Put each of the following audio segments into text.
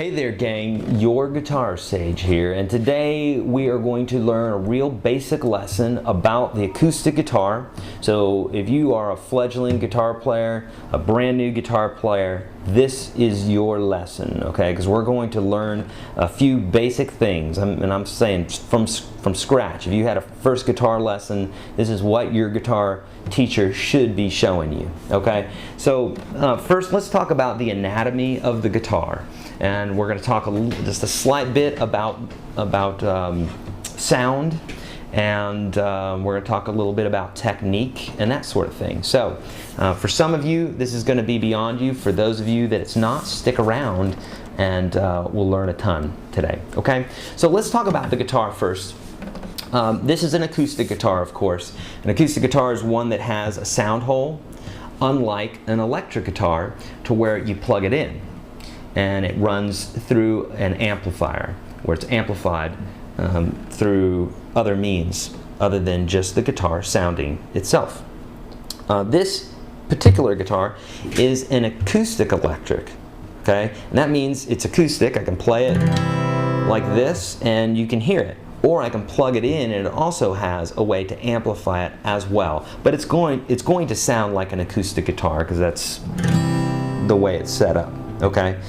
Hey there gang, your Guitar Sage here, and today we are going to learn a real basic lesson about the acoustic guitar. So if you are a fledgling guitar player, a brand new guitar player, this is your lesson, okay? Because we're going to learn a few basic things, and I'm saying from scratch. If you had a first guitar lesson, this is what your guitar teacher should be showing you, okay? So first let's talk about the anatomy of the guitar, and we're going to talk just a slight bit about sound, and we're going to talk a little bit about technique and that sort of thing. So for some of you this is going to be beyond you. For those of you that it's not, stick around and we'll learn a ton today, okay? So let's talk about the guitar first. This is an acoustic guitar, of course. An acoustic guitar is one that has a sound hole, unlike an electric guitar, to where you plug it in and it runs through an amplifier, where it's amplified through other means other than just the guitar sounding itself. This particular guitar is an acoustic electric, okay? And that means it's acoustic. I can play it like this and you can hear it. Or I can plug it in and it also has a way to amplify it as well. But it's going to sound like an acoustic guitar because that's the way it's set up, okay?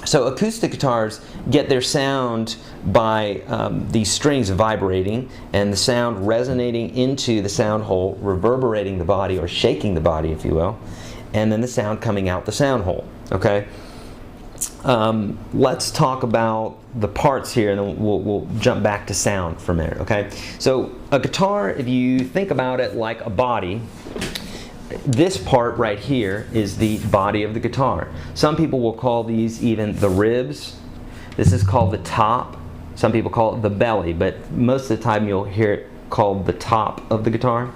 So acoustic guitars get their sound by these strings vibrating and the sound resonating into the sound hole, reverberating the body, or shaking the body, if you will, and then the sound coming out the sound hole, okay? Let's talk about the parts here, and then we'll jump back to sound for a minute, okay? So a guitar, if you think about it like a body, this part right here is the body of the guitar. Some people will call these even the ribs. This is called the top. Some people call it the belly, but most of the time you'll hear it called the top of the guitar.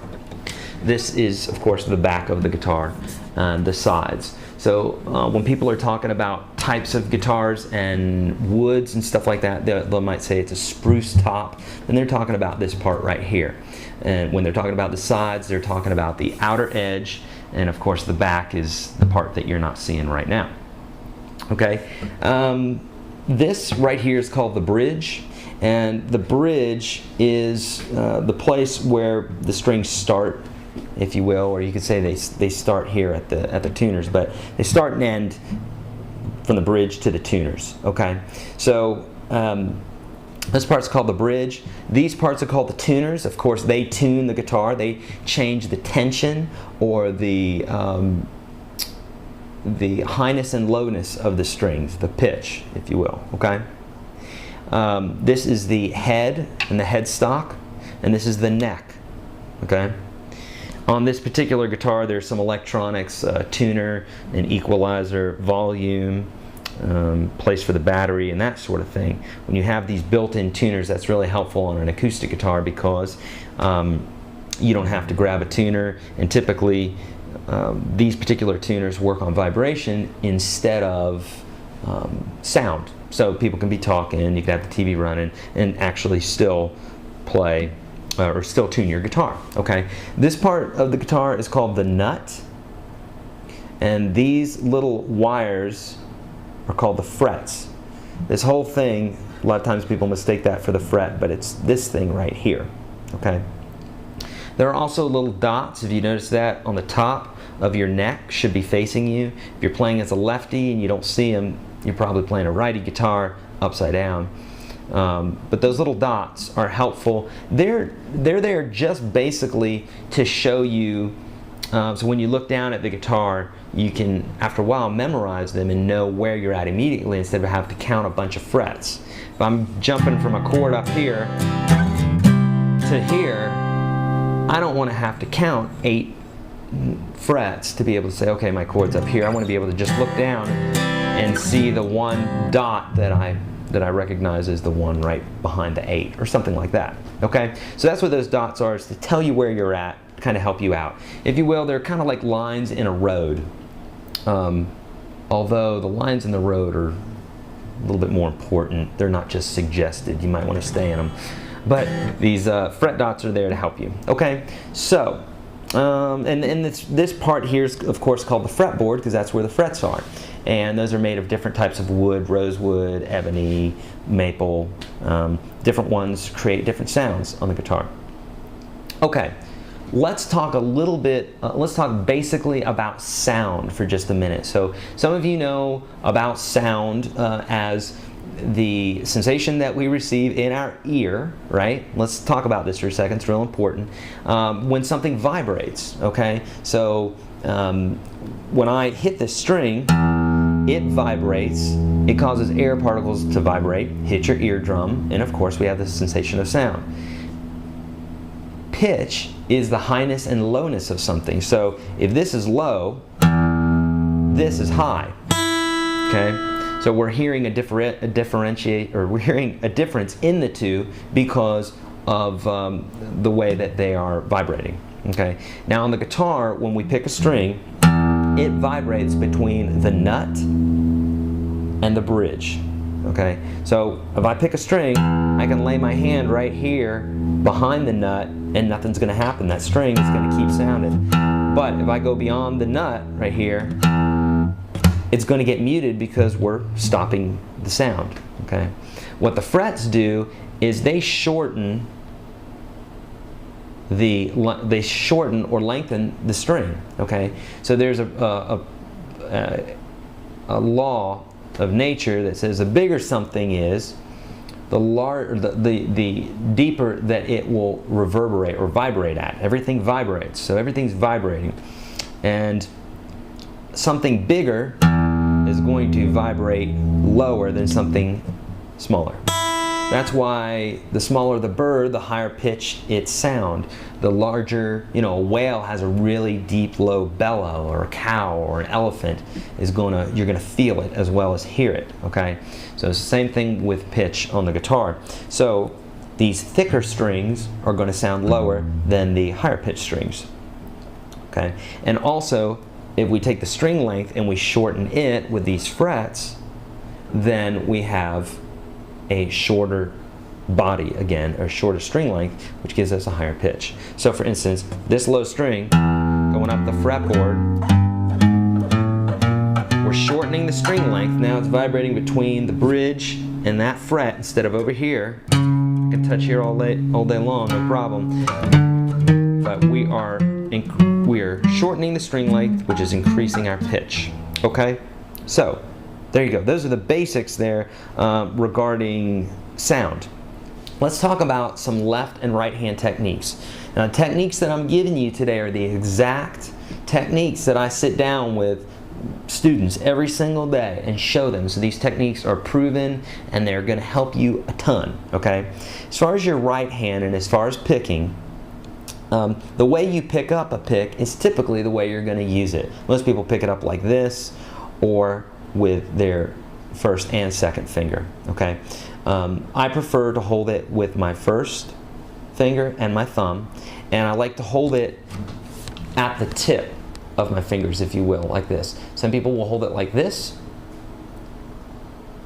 This is, of course, the back of the guitar and the sides. So when people are talking about types of guitars and woods and stuff like that, they might say it's a spruce top, and they're talking about this part right here. And when they're talking about the sides, they're talking about the outer edge, and of course the back is the part that you're not seeing right now. Okay, this right here is called the bridge, and the bridge is the place where the strings start, if you will, or you could say they start here at the tuners, but they start and end from the bridge to the tuners, okay? So this part's called the bridge. These parts are called the tuners. Of course, they tune the guitar. They change the tension or the highness and lowness of the strings, the pitch, if you will, okay? This is the head and the headstock, and this is the neck, okay? On this particular guitar, there's some electronics, tuner, an equalizer, volume, place for the battery, and that sort of thing. When you have these built-in tuners, that's really helpful on an acoustic guitar because you don't have to grab a tuner, and typically these particular tuners work on vibration instead of sound. So people can be talking, you can have the TV running, and actually still play or still tune your guitar, okay? This part of the guitar is called the nut, and these little wires are called the frets. This whole thing, a lot of times people mistake that for the fret, but it's this thing right here, okay? There are also little dots, if you notice that, on the top of your neck, should be facing you. If you're playing as a lefty and you don't see them, you're probably playing a righty guitar upside down. But those little dots are helpful. They're there just basically to show you, so when you look down at the guitar, you can, after a while, memorize them and know where you're at immediately instead of having to count a bunch of frets. If I'm jumping from a chord up here to here, I don't want to have to count 8 frets to be able to say, okay, my chord's up here. I want to be able to just look down and see the one dot that I recognize as the one right behind the 8 or something like that, okay? So that's what those dots are, is to tell you where you're at, kind of help you out. If you will, they're kind of like lines in a road, although the lines in the road are a little bit more important. They're not just suggested. You might want to stay in them. But these fret dots are there to help you, okay? So And this part here is, of course, called the fretboard because that's where the frets are. And those are made of different types of wood, rosewood, ebony, maple. Different ones create different sounds on the guitar. Okay, let's talk a little bit, let's talk basically about sound for just a minute. So some of you know about sound as the sensation that we receive in our ear, right? Let's talk about this for a second, it's real important. When something vibrates, okay? So when I hit this string, it vibrates, it causes air particles to vibrate, hit your eardrum, and of course we have the sensation of sound. Pitch is the highness and lowness of something. So if this is low, this is high, okay? So we're hearing we're hearing a difference in the two because of the way that they are vibrating. Okay. Now on the guitar, when we pick a string, it vibrates between the nut and the bridge. Okay. So if I pick a string, I can lay my hand right here behind the nut, and nothing's going to happen. That string is going to keep sounding. But if I go beyond the nut right here, it's going to get muted because we're stopping the sound. Okay. What the frets do is they shorten or lengthen the string. Okay. So there's a law of nature that says the bigger something is, the deeper that it will reverberate or vibrate at. Everything vibrates, so everything's vibrating, and something bigger is going to vibrate lower than something smaller. That's why the smaller the bird, the higher pitch its sound. The larger, a whale has a really deep low bellow, or a cow or an elephant you're gonna feel it as well as hear it, okay? So it's the same thing with pitch on the guitar. So these thicker strings are gonna sound lower than the higher pitched strings, okay? And also, if we take the string length and we shorten it with these frets, then we have a shorter body again, or shorter string length, which gives us a higher pitch. So for instance, this low string going up the fretboard, we're shortening the string length. Now it's vibrating between the bridge and that fret instead of over here. I can touch here all day long, no problem. But we are shortening the string length, which is increasing our pitch. Okay, so there you go. Those are the basics there regarding sound. Let's talk about some left and right hand techniques. Now, the techniques that I'm giving you today are the exact techniques that I sit down with students every single day and show them. So these techniques are proven and they're going to help you a ton. Okay. As far as your right hand and as far as picking, the way you pick up a pick is typically the way you're going to use it. Most people pick it up like this, or with their first and second finger. Okay. I prefer to hold it with my first finger and my thumb, and I like to hold it at the tip of my fingers, if you will, like this. Some people will hold it like this.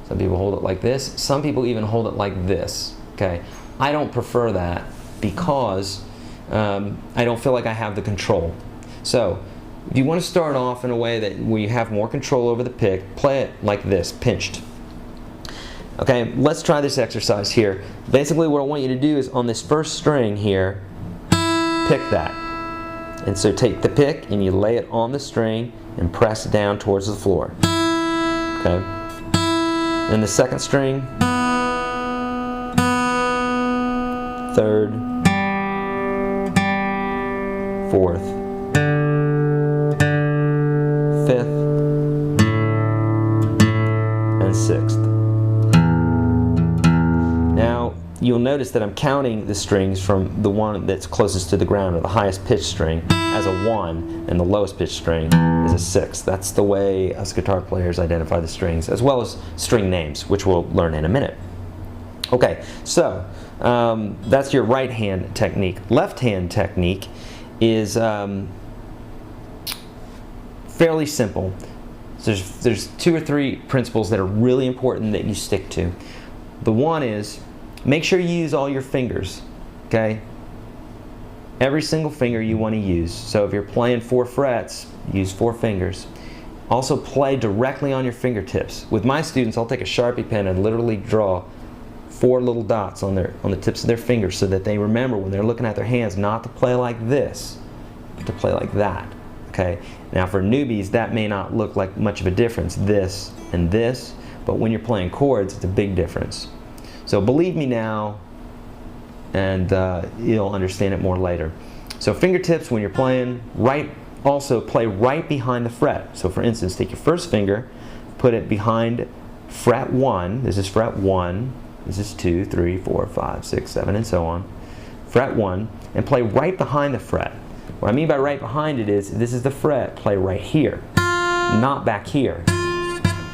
Some people hold it like this. Some people even hold it like this. Okay. I don't prefer that because I don't feel like I have the control. So if you want to start off in a way that where you have more control over the pick, play it like this, pinched. Okay, let's try this exercise here. Basically what I want you to do is on this first string here, pick that. And so take the pick and you lay it on the string and press down towards the floor. Okay. Then the second string, third, fourth, fifth, and sixth. Now, you'll notice that I'm counting the strings from the one that's closest to the ground, or the highest pitched string, as a 1, and the lowest pitched string is a 6. That's the way us guitar players identify the strings, as well as string names, which we'll learn in a minute. Okay, so that's your right hand technique. Left hand technique is fairly simple. There's 2 or 3 principles that are really important that you stick to. The one is, make sure you use all your fingers, okay? every single finger you want to use. So if you're playing 4 frets, use 4 fingers. Also play directly on your fingertips. With my students, I'll take a Sharpie pen and literally draw 4 little dots on the tips of their fingers so that they remember when they're looking at their hands not to play like this, to play like that. Okay? Now for newbies, that may not look like much of a difference, this and this, but when you're playing chords, it's a big difference. So believe me now, and you'll understand it more later. So fingertips when you're playing, also play right behind the fret. So for instance, take your first finger, put it behind fret 1, this is fret 1, this is 2, 3, 4, 5, 6, 7, and so on. Fret 1, and play right behind the fret. What I mean by right behind it is, this is the fret, play right here, not back here,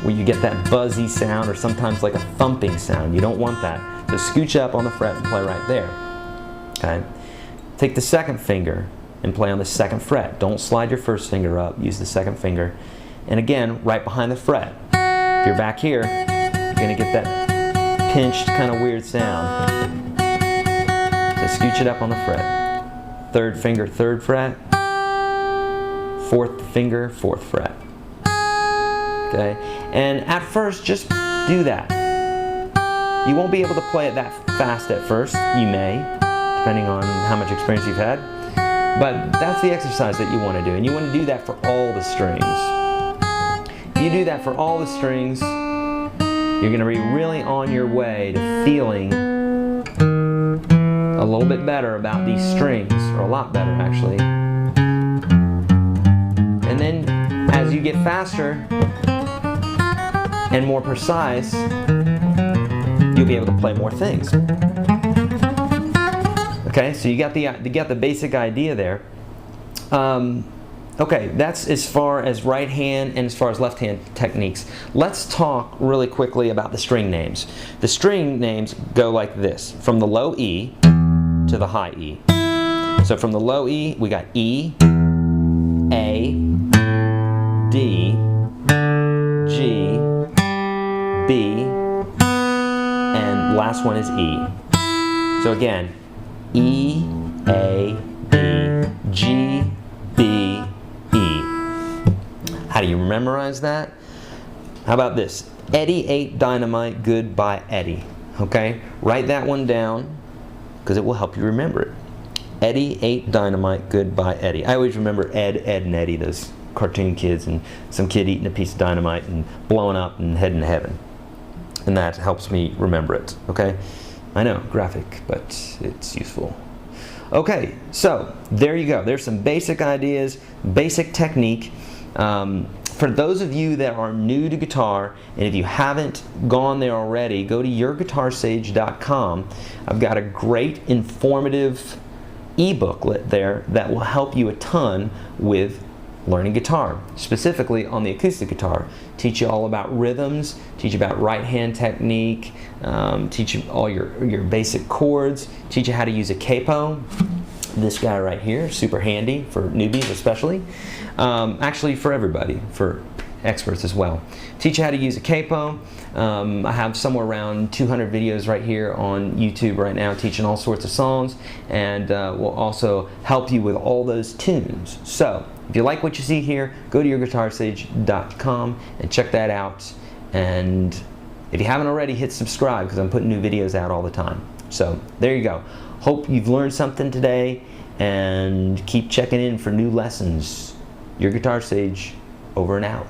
where you get that buzzy sound or sometimes like a thumping sound. You don't want that. So scooch up on the fret and play right there. Okay? Take the second finger and play on the second fret. Don't slide your first finger up, use the second finger. And again, right behind the fret. If you're back here, you're going to get that pinched, kind of weird sound. So scooch it up on the fret. Third finger, third fret. Fourth finger, fourth fret. Okay? And at first, just do that. You won't be able to play it that fast at first. You may, depending on how much experience you've had. But that's the exercise that you want to do. And you want to do that for all the strings. If you do that for all the strings, you're going to be really on your way to feeling a little bit better about these strings, or a lot better actually. And then as you get faster and more precise, you'll be able to play more things. Okay, so you got the basic idea there. Okay, that's as far as right hand and as far as left hand techniques. Let's talk really quickly about the string names. The string names go like this, from the low E to the high E. So from the low E, we got E, A, D, G, B, and last one is E. So again, E, A, D, G, B, E. How do you memorize that? How about this? Eddie ate dynamite, goodbye Eddie. Okay? Write that one down because it will help you remember it. Eddie ate dynamite, goodbye Eddie. I always remember Ed, and Eddie, those cartoon kids, and some kid eating a piece of dynamite and blowing up and heading to heaven. And that helps me remember it. Okay? I know, graphic, but it's useful. Okay, so there you go. There's some basic ideas, basic technique. For those of you that are new to guitar, and if you haven't gone there already, go to yourguitarsage.com. I've got a great informative e-booklet there that will help you a ton with learning guitar, specifically on the acoustic guitar. Teach you all about rhythms, teach you about right hand technique, teach you all your basic chords, teach you how to use a capo. This guy right here, super handy for newbies especially. Actually for everybody, for experts as well. Teach you how to use a capo. I have somewhere around 200 videos right here on YouTube right now teaching all sorts of songs, and will also help you with all those tunes. So if you like what you see here, go to yourguitarsage.com and check that out. And if you haven't already, hit subscribe because I'm putting new videos out all the time. So there you go. Hope you've learned something today, and keep checking in for new lessons. Your Guitar Sage, over and out.